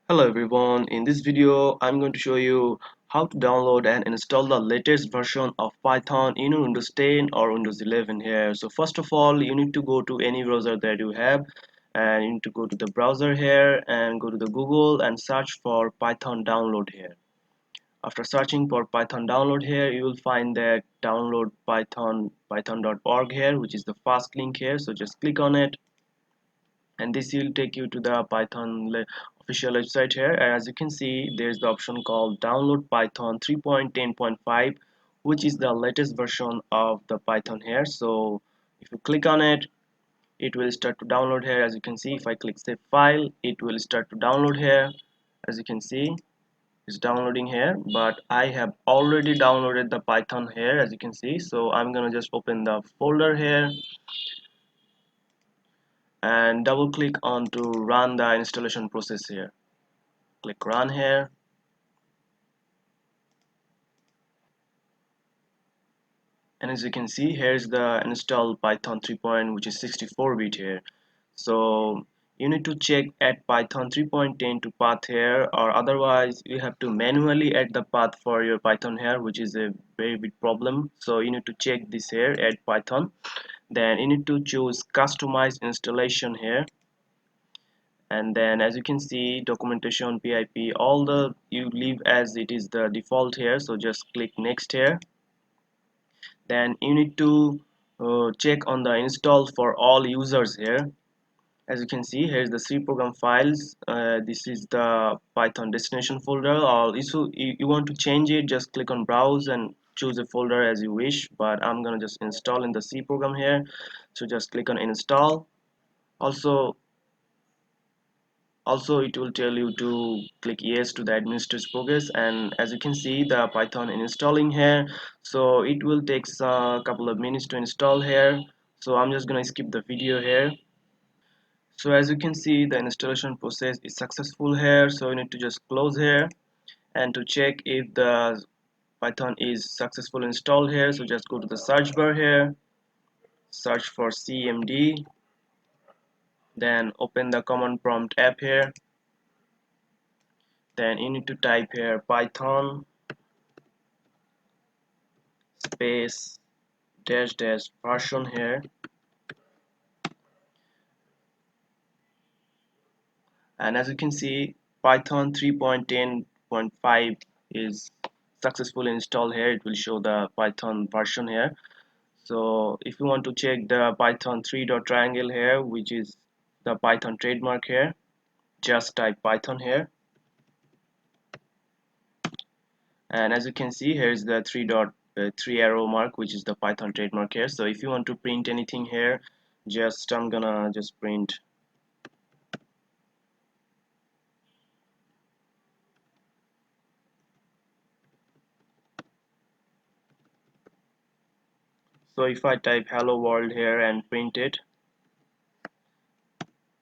Hello everyone, in this video I'm going to show you how to download and install the latest version of Python in Windows 10 or Windows 11 here. So first of all you need to go to any browser that you have, and you need to go to the browser here and go to the Google and search for Python download here. After searching for Python download here, you will find that download python.org here, which is the first link here. So just click on it and this will take you to the official website here. And as you can see, there's the option called download Python 3.10.5, which is the latest version of the Python here. So if you click on it, it will start to download here. As you can see, if I click save file, it will start to download here. As you can see, it's downloading here, but I have already downloaded the Python here, as you can see. So I'm gonna just open the folder here and double click on to run the installation process here. Click run here, and as you can see, here's the install Python 3 which is 64-bit here. So you need to check add Python 3.10 to path here, or otherwise you have to manually add the path for your Python here, which is a very big problem. So you need to check this here, add Python. Then you need to choose customize installation here, and then as you can see, documentation, pip, all the you leave as it is the default here. So just click next here. Then you need to check on the install for all users here. As you can see, here's the C program files. This is the Python destination folder. Or if you want to change it, just click on browse and choose a folder as you wish, but I'm gonna just install in the C program here. So just click on install. Also it will tell you to click yes to the administrative progress, and as you can see, the Python installing here. So it will take a couple of minutes to install here, so I'm just gonna skip the video here. So as you can see, the installation process is successful here. So you need to just close here, and to check if the Python is successful installed here, so just go to the search bar here, search for cmd, then open the command prompt app here. Then you need to type here Python space dash dash version here, and as you can see, Python 3.10.5 is successfully installed here. It will show the Python version here. So if you want to check the Python 3 dot triangle here, which is the Python trademark here, just type Python here, and as you can see, here's the three arrow mark, which is the Python trademark here. So if you want to print anything here, just I'm gonna just print. So if I type hello world here and print it,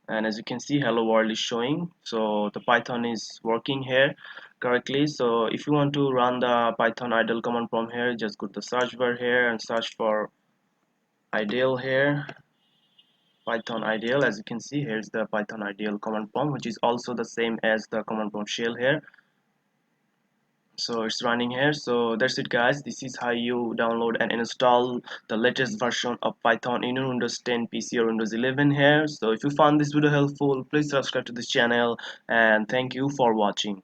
and as you can see, hello world is showing. So the Python is working here correctly. So if you want to run the Python idle command from here, just go to the search bar here and search for idle here, Python idle. As you can see, here's the Python idle command prompt, which is also the same as the command prompt shell here. So it's running here. So that's it guys, this is how you download and install the latest version of Python in your Windows 10 PC or Windows 11 here. So if you found this video helpful, please subscribe to this channel, and thank you for watching.